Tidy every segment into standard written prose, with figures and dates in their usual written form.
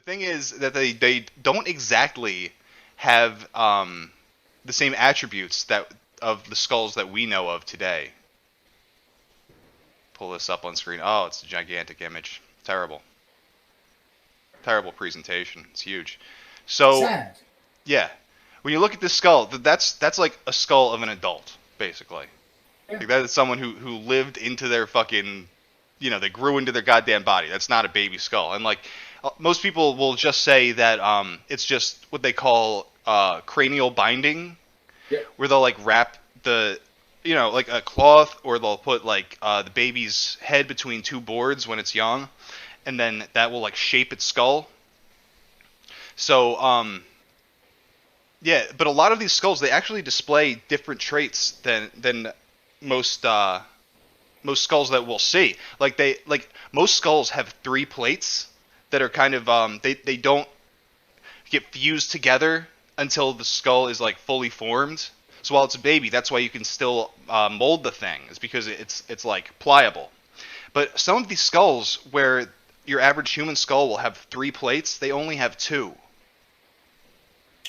The thing is that they don't exactly have the same attributes that of the skulls that we know of today. Pull this up on screen. Oh, it's a gigantic image. Terrible. Terrible presentation. It's huge. So, Sad. yeah. When you look at this skull, that's like a skull of an adult, basically. Yeah. Like that is someone who lived into their fucking, they grew into their goddamn body. That's not a baby skull. And like most people will just say that it's just what they call cranial binding, Yep. where they'll like wrap like a cloth, or they'll put like the baby's head between two boards when it's young, and then that will like shape its skull. So yeah, but a lot of these skulls, they actually display different traits than most most skulls that we'll see. Like most skulls have three plates that are kind of they don't get fused together until the skull is like fully formed. So while it's a baby, that's why you can still mold the thing. It's because it's like pliable. But some of these skulls, where your average human skull will have three plates, they only have two.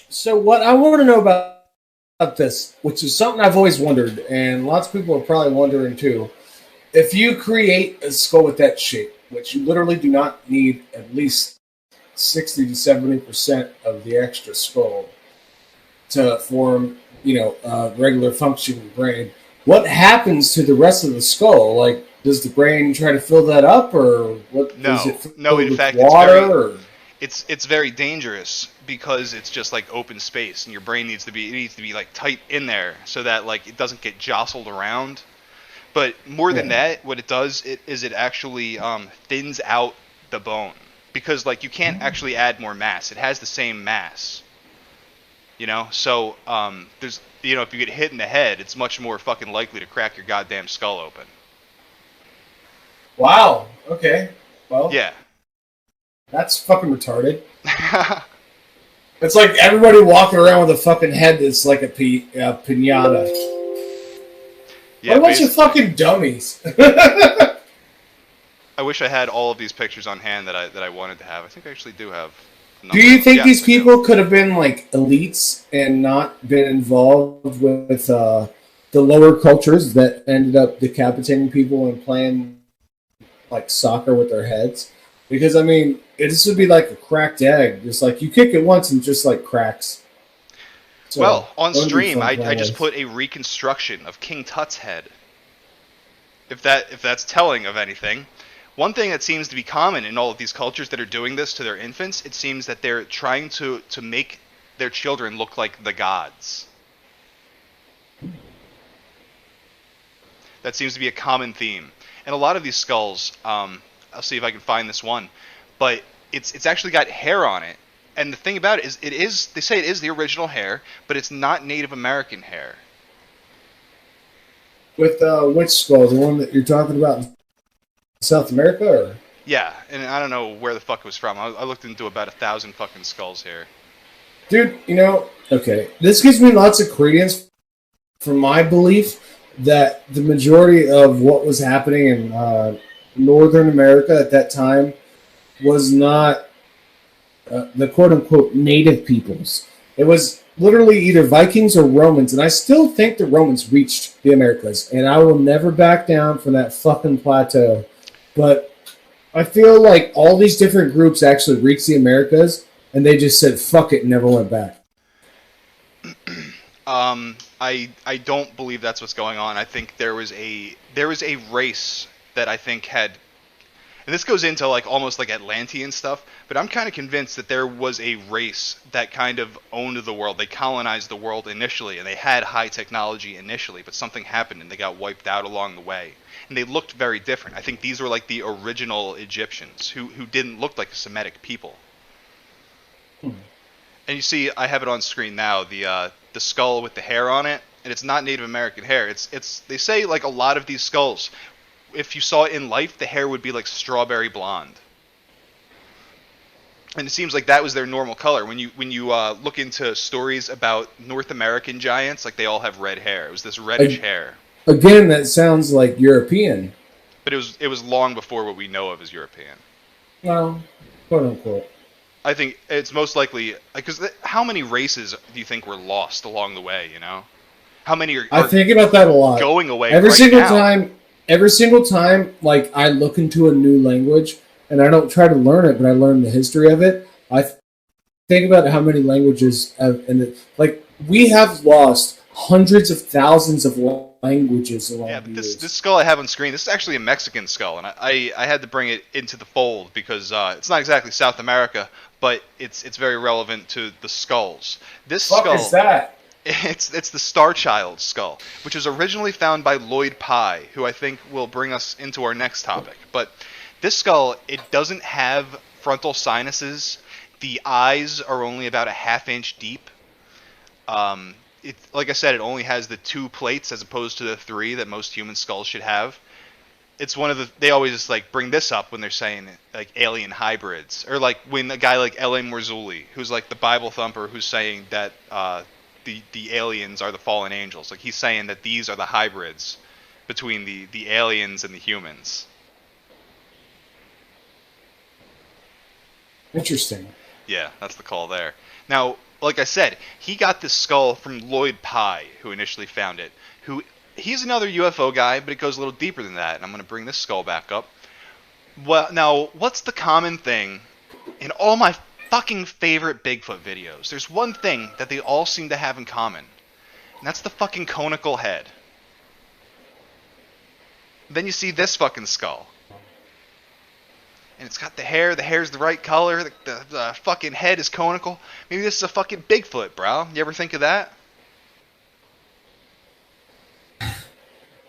So what I want to know about this, which is something I've always wondered, and lots of people are probably wondering too, if you create a skull with that shape, which you literally do not need at least 60 to 70% of the extra skull to form, a regular functioning brain. What happens to the rest of the skull? Like, does the brain try to fill that up, or what is it No, no. filled In with fact, water? Or it's very dangerous because it's just like open space, and your brain needs to be like tight in there so that like it doesn't get jostled around. But more than yeah, that, what it does it actually thins out the bone, because like you can't actually add more mass. It has the same mass, So there's if you get hit in the head, it's much more fucking likely to crack your goddamn skull open. wow. Okay. Well, Yeah. that's fucking retarded. It's like everybody walking around with a fucking head that's like a pinata. What Yeah, a bunch of basically. fucking dummies. I wish I had all of these pictures on hand that I wanted to have. I think I actually do have a Do number you of them. think Yes, these I do. people could have been like elites and not been involved with the lower cultures that ended up decapitating people and playing like soccer with their heads? Because I mean, this would be like a cracked egg. Just like you kick it once and just like cracks. So Well, on that would be stream, fun I just playlists. put a reconstruction of King Tut's head. If that's telling of anything. One thing that seems to be common in all of these cultures that are doing this to their infants, it seems that they're trying to make their children look like the gods. That seems to be a common theme. And a lot of these skulls, I'll see if I can find this one, but it's actually got hair on it. And the thing about it is, they say it is the original hair, but it's not Native American hair. With which skull? The one that you're talking about in South America, or Yeah, and I don't know where the fuck it was from. I looked into about 1,000 fucking skulls here. dude? Okay, this gives me lots of credence for my belief that the majority of what was happening in Northern America at that time was not the quote unquote native peoples. It was literally either Vikings or Romans, and I still think the Romans reached the Americas, and I will never back down from that fucking plateau. But I feel like all these different groups actually reached the Americas, and they just said fuck it and never went back. I don't believe that's what's going on. I think there was a race that I think had, and this goes into like almost like Atlantean stuff, but I'm kind of convinced that there was a race that kind of owned the world. They colonized the world initially, and they had high technology initially, but something happened and they got wiped out along the way. And they looked very different. I think these were like the original Egyptians who didn't look like a Semitic people. And you see, I have it on screen now, the skull with the hair on it, and it's not Native American hair. It's they say like a lot of these skulls, if you saw it in life, the hair would be like strawberry blonde. And it seems like that was their normal color. When you look into stories about North American giants, like they all have red hair. It was this reddish hair, Again, that sounds like European. but it was long before what we know of as European. Well, quote unquote. I think it's most likely because how many races do you think were lost along the way? How many I are think about that a lot. going away Every right single now? time, every single time, like I look into a new language, and I don't try to learn it, but I learn the history of it. Think about how many languages, like we have lost hundreds of thousands of languages Yeah, along but the this years. skull I have on screen, this is actually a Mexican skull, and I had to bring it into the fold because it's not exactly South America, but it's very relevant to the skulls. This Fuck is skull, that? it's the Star Child skull, which was originally found by Lloyd Pye, who I think will bring us into our next topic. But this skull, it doesn't have frontal sinuses. The eyes are only about a half inch deep. It, like I said, it only has the two plates as opposed to the three that most human skulls should have. It's one of the they always just like bring this up when they're saying like alien hybrids, or like when a guy like L.A. Marzulli, who's like the Bible thumper, who's saying that the aliens are the fallen angels. Like he's saying that these are the hybrids between the aliens and the humans. Interesting. Yeah, that's the call there. Now, like I said, he got this skull from Lloyd Pye, who initially found it. Who he's another UFO guy, but it goes a little deeper than that. And I'm going to bring this skull back up. Well, now, what's the common thing in all my fucking favorite Bigfoot videos? There's one thing that they all seem to have in common, and that's the fucking conical head. Then you see this fucking skull. And it's got the hair. The hair's the right color. The fucking head is conical. Maybe this is a fucking Bigfoot, bro. You ever think of that?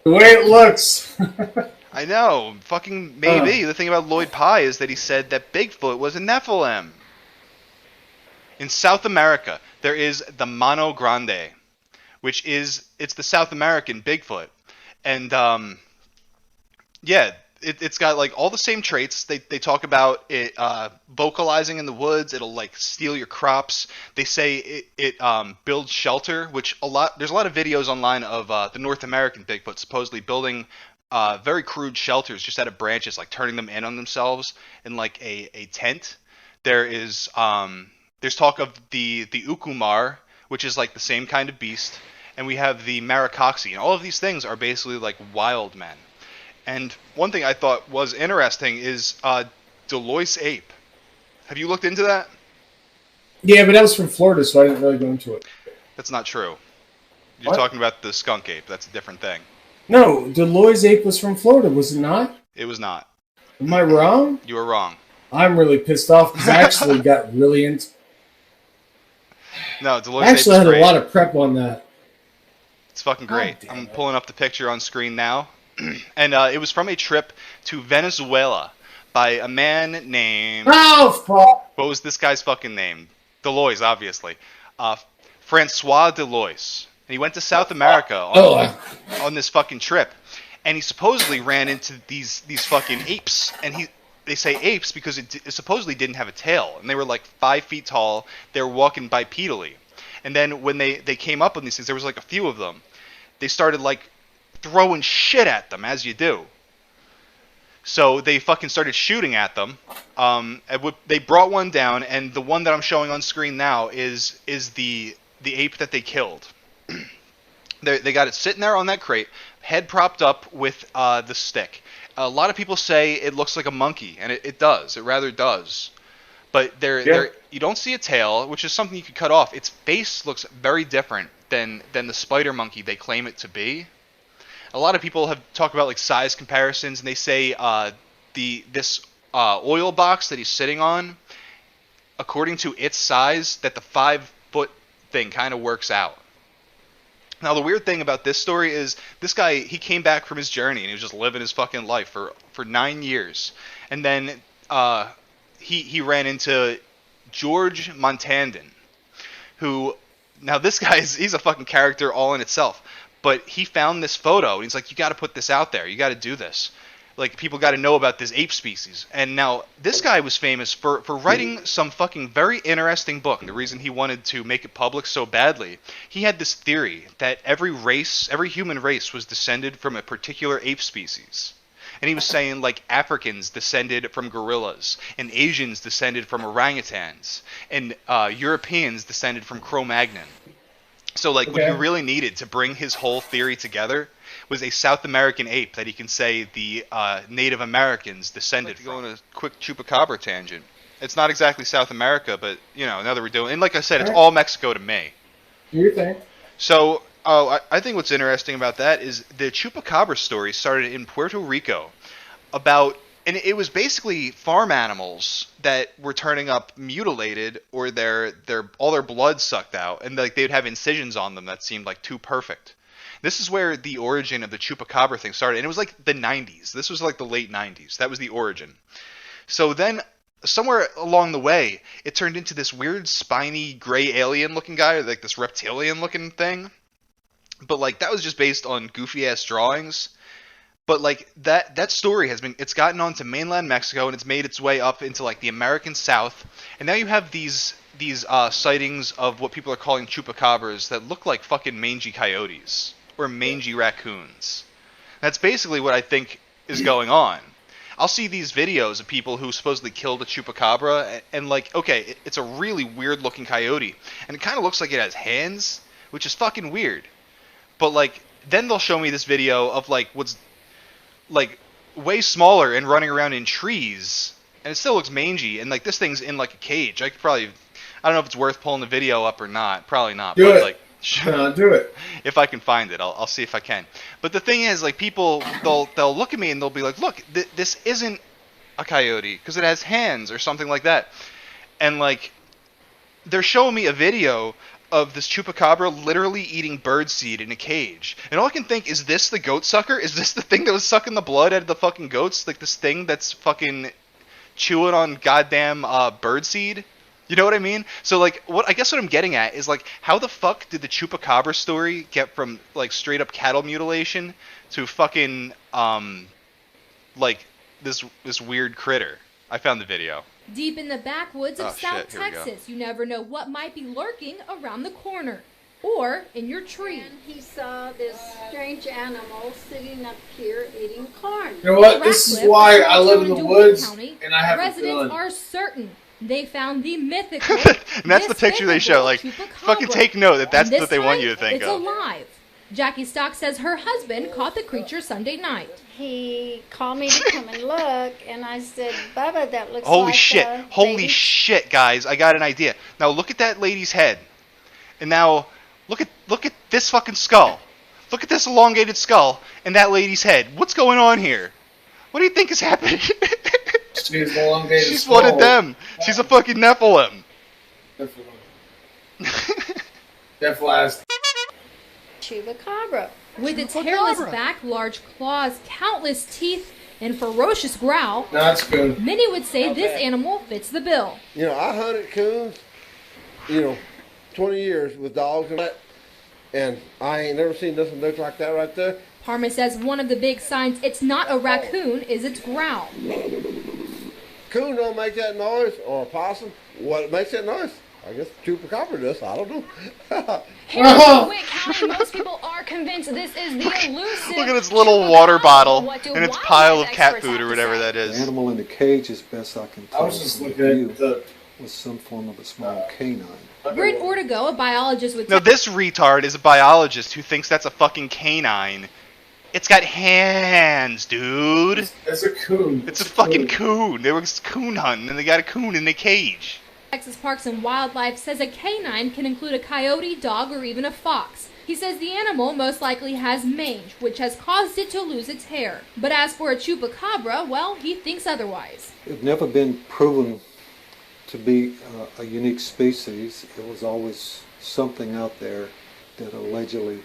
The way it looks. I know. Fucking uh, maybe. The thing about Lloyd Pye is that he said that Bigfoot was a Nephilim. In South America, there is the Mano Grande, which it's the South American Bigfoot. And yeah, it's got like all the same traits. They talk about it vocalizing in the woods. It'll like steal your crops. They say it builds shelter, which there's a lot of videos online of the North American Bigfoot supposedly building very crude shelters just out of branches, like turning them in on themselves in like a tent. There's talk of the Ukumar, which is like the same kind of beast, and we have the Maracoxy, and all of these things are basically like wild men. And one thing I thought was interesting is Delois ape. Have you looked into that? yeah, but that was from Florida, so I didn't really go into it. That's not true. You're What? talking about the skunk ape. That's a different thing. No, Deloitte ape was from Florida, was it not? It was not. Am I wrong? You were wrong. I'm really pissed off because I actually got really into. No, I Delois ape actually is had a great. lot of prep on that. It's fucking God great. damn I'm it! pulling up the picture on screen now. And it was from a trip to Venezuela by a man named... Oh fuck! What was this guy's fucking name? Delois, obviously. Uh, Francois Delois. And he went to South America Oh, on this fucking trip. And he supposedly ran into these fucking apes. And they say apes because it supposedly didn't have a tail. And they were like 5 feet tall. They were walking bipedally. And then when they came up on these things, there was like a few of them. They started like throwing shit at them, as you do. So they fucking started shooting at them. They brought one down, and the one that I'm showing on screen now is the ape that they killed. They got it sitting there on that crate, head propped up with the stick. A lot of people say it looks like a monkey, and it does. It rather does. But yeah. you don't see a tail, which is something you could cut off. Its face looks very different than the spider monkey they claim it to be. A lot of people have talked about like size comparisons, and they say this oil box that he's sitting on, according to its size, that the 5 foot thing kind of works out. Now the weird thing about this story is this guy, he came back from his journey and he was just living his fucking life for 9 years, and then he ran into George Montandon, who now this guy he's a fucking character all in itself. But he found this photo, and he's like, you got to put this out there. You got to do this. Like, people got to know about this ape species. And now, this guy was famous for writing some fucking very interesting book. And the reason he wanted to make it public so badly, he had this theory that every human race was descended from a particular ape species. and he was saying like Africans descended from gorillas, and Asians descended from orangutans, and Europeans descended from Cro-Magnon. So like what he really needed to bring his whole theory together was a South American ape that he can say the Native Americans descended from. Go on a quick chupacabra tangent. It's not exactly South America, but now that we're doing, and like I said, it's all Mexico to me. Do your thing. So, I think what's interesting about that is the chupacabra story started in Puerto Rico and it was basically farm animals that were turning up mutilated or all their blood sucked out, and like they'd have incisions on them that seemed like too perfect. This is where the origin of the chupacabra thing started, and it was like the 90s. This was like the late 90s. That was the origin. So then somewhere along the way, it turned into this weird spiny gray alien looking guy, or like this reptilian looking thing. But like that was just based on goofy ass drawings. But like that story it's gotten onto mainland Mexico, and it's made its way up into like the American South. And now you have these sightings of what people are calling chupacabras that look like fucking mangy coyotes or mangy raccoons. That's basically what I think is going on. I'll see these videos of people who supposedly killed a chupacabra, and like, okay, it's a really weird looking coyote, and it kind of looks like it has hands, which is fucking weird. But like, then they'll show me this video of like what's like way smaller and running around in trees, and it still looks mangy, and like this thing's in like a cage. I don't know if it's worth pulling the video up or not. Probably not. Do but it. Like, do it. If I can find it, I'll see if I can. But the thing is, like, people, they'll look at me and they'll be like, look, this isn't a coyote because it has hands or something like that. And like, they're showing me a video of this chupacabra literally eating birdseed in a cage. And all I can think, is this the goat sucker? Is this the thing that was sucking the blood out of the fucking goats? Like this thing that's fucking chewing on goddamn birdseed? You know what I mean? So like, what I'm getting at is like, how the fuck did the chupacabra story get from like straight up cattle mutilation to fucking like this weird critter? I found the video. Deep in the backwoods of South Texas, you never know what might be lurking around the corner or in your tree. And he saw this strange animal sitting up here eating corn. You know what? This is why I live in the woods and I have residents a gun. Are certain they found the mythical. And that's the picture they show. Like, fucking take note that's what they want you to think it's of. It's alive. Jackie Stock says her husband caught the creature Sunday night. He called me to come and look, and I said, Bubba, that looks Holy like shit. a Holy baby. shit, guys. I got an idea. Now look at that lady's head. And now look at this fucking skull. Look at this elongated skull and that lady's head. What's going on here? What do you think is happening? She's elongated. She's one of them. She's a fucking Nephilim. Nephilim. Chupacabra. With its hairless back, large claws, countless teeth, and ferocious growl, No, that's good. many would say this animal fits the bill. You know, I hunted coons, 20 years with dogs and that, and I ain't never seen nothing look like that right there. Parma says one of the big signs it's not a raccoon is its growl. Coon don't make that noise, or a possum. What makes that noise? I guess chupacabra does. I don't know. Here in Wick County, most people are convinced this is the elusive. Look at its little water bottle What do and its wildlife pile of cat experts food or have to whatever say? that The is. animal in the cage, as best I can tell, I was just from looking the at view, the. was some form of a small canine. Britt Ortego, a biologist with Now this retard is a biologist who thinks that's a fucking canine. It's got hands, dude. It's a coon. It's a fucking coon. They were coon hunting and they got a coon in a cage. Texas Parks and Wildlife says a canine can include a coyote, dog, or even a fox. He says the animal most likely has mange, which has caused it to lose its hair. But as for a chupacabra, well, he thinks otherwise. It's never been proven to be a unique species. It was always something out there that allegedly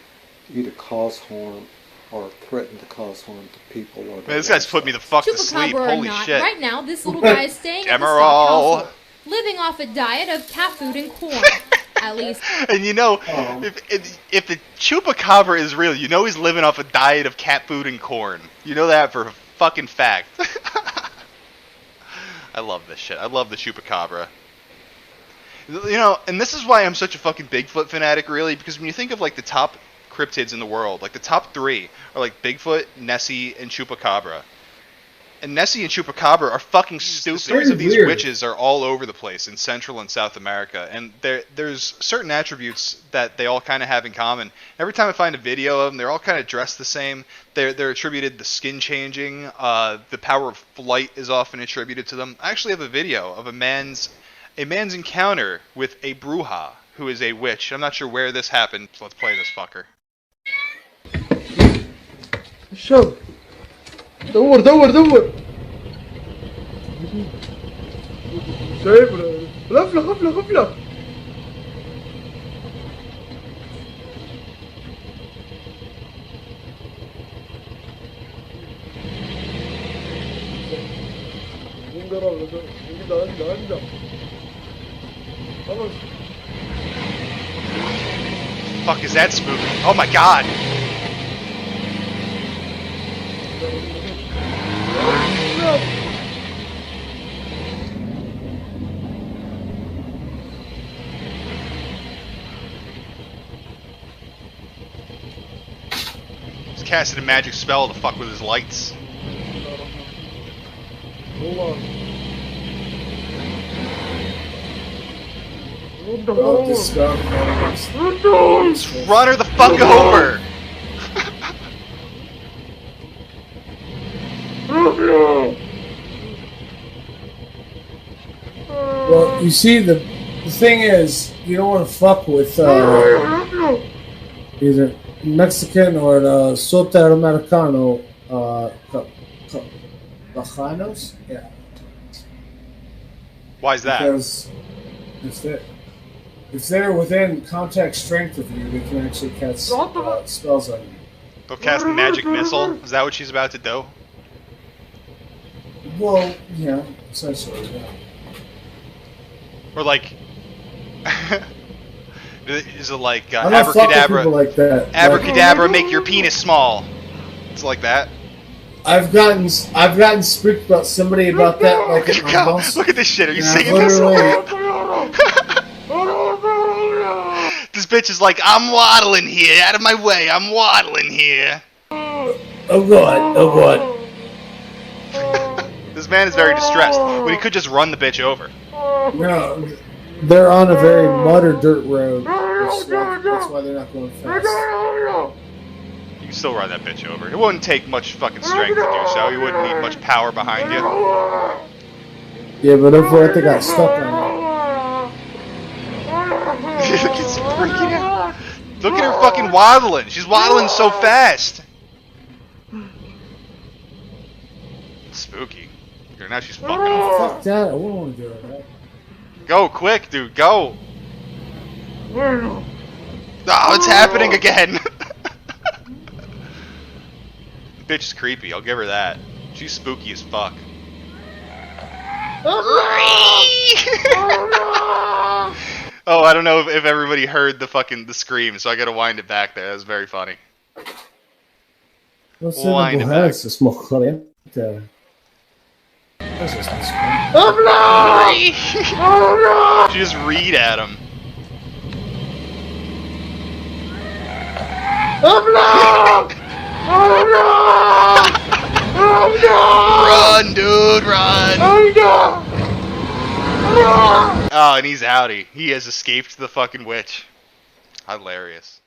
either caused harm or threatened to cause harm to people. Or Man, this guy's put me the fuck to sleep. Chupacabra or Holy not, shit. right now this little guy is staying at the Demerol. Stock household, living off a diet of cat food and corn. At least. And if the chupacabra is real, he's living off a diet of cat food and corn. You know that for a fucking fact. I love this shit. I love the chupacabra. And this is why I'm such a fucking Bigfoot fanatic, really, because when you think of like the top cryptids in the world, like the top three are like Bigfoot, Nessie, and chupacabra. And Nessie and Chupacabra are fucking stupid. The stories of these witches are all over the place in Central and South America, and there's certain attributes that they all kind of have in common. Every time I find a video of them, they're all kind of dressed the same. They're attributed to skin changing. The power of flight is often attributed to them. I actually have a video of a man's encounter with a bruja, who is a witch. I'm not sure where this happened, so let's play this fucker. شوف دور دور دور شايف غفلة غفلة غفلة Fuck is that spooky? Oh my god! He's casted a magic spell to fuck with his lights. Oh, this stuff. Run her the fuck over! Well, you see, the thing is, you don't want to fuck with either Mexican or Soteroamericano Bajanos. Yeah. Why is that? Because if they're within contact strength of you, they can actually cast spells on you. They'll cast magic missile? Is that what she's about to do? Well, yeah, essentially, yeah. Or like... is it like I don't fuck with abracadabra? people like that. Abracadabra, make your penis small. It's like that. I've gotten spooked about somebody about that. Like, Look at this shit. Are you Yeah, singing this? literally. This bitch is like, I'm waddling here. Out of my way. I'm waddling here. Oh god, oh god. This man is very distressed. When he could just run the bitch over. No, they're on a very mud or dirt road. That's why they're not going fast. You can still run that bitch over. It wouldn't take much fucking strength to do so. You wouldn't need much power behind you. Yeah, but if they got stuck on He's freaking out. Look at her fucking waddling. She's waddling so fast. Spooky. Now she's fucking it. off. Fuck that, I wouldn't want to do that. Go quick, dude. Go. Oh, it's happening again. Bitch is creepy. I'll give her that. She's spooky as fuck. Oh, I don't know if everybody heard the scream, so I gotta wind it back there. That was very funny. Wind it back. She just read at him. Run, dude, run! Oh, and he's outie. He has escaped the fucking witch. Hilarious.